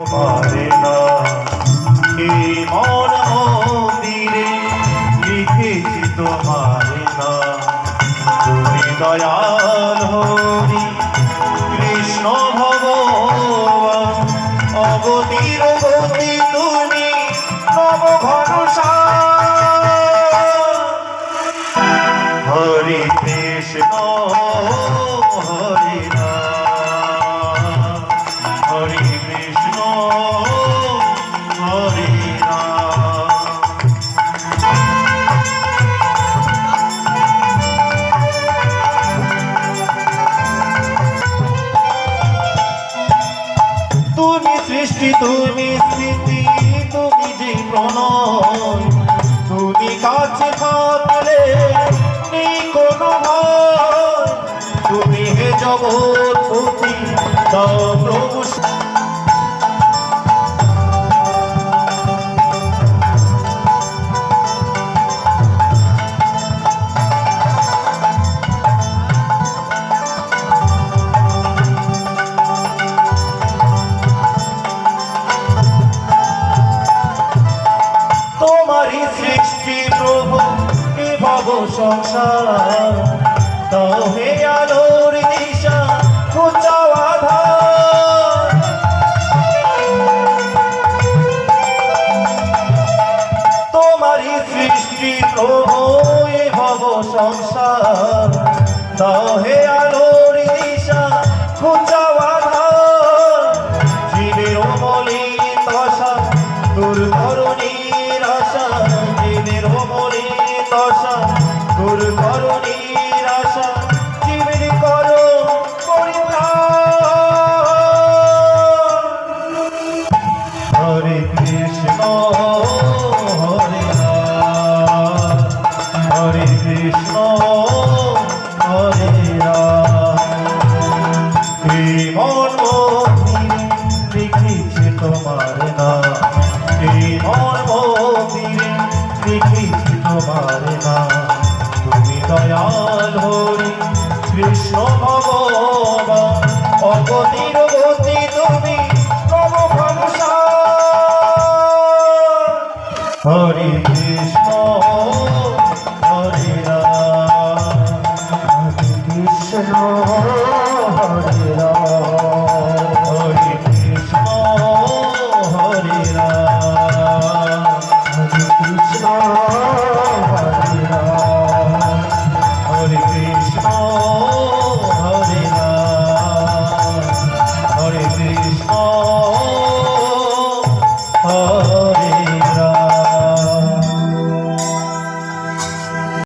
পারে না এই মন মন্দিরে লিখেছি তোমার না তুমি দয়াল হরি কৃষ্ণ ভগবান অবতীর গতি তুমি নব ঘনশ্যাম হরে কৃষ্ণ হরে রাম হরে কৃষ্ণ হরে রাম। তুমি সৃষ্টি তুমি স্থিতি তুমি যে প্রণয় তুমি কাছে থাকলে নেই কোনো ভয় তুমি হে জগৎপতি দাও প্রভু। তোমারই সৃষ্টি প্রভু এ ভব সংসার দাও হে আলোর দিশা ঘুচাও আধার। তোমারই সৃষ্টি প্রভু এ ভব সংসার দাও হে আলোর দিশা ঘুচাও আধার। জীবের মলিন দশা দূর করণীর আশা জীবের মলিন দশা দূর করণীর আশা জীবের করো পরিত্রাণ। হরে কৃষ্ণ হরে রাম হরে কৃষ্ণ হরে রাম। এই মন মন্দিরে লিখেছি তোমার নাম এই মন মন্দিরে লিখেছি তোমার নাম তুমি দয়াল হরি কৃষ্ণ ভগবান অবতীর গতি তুমি নব ঘনশ্যাম। হরে কৃষ্ণ হরে রাম হরে কৃষ্ণ হরে রাম হরে কৃষ্ণ হরে রাম হরে কৃষ্ণ হরে রাম হরে কৃষ্ণ হরে রাম হরে কৃষ্ণ হরে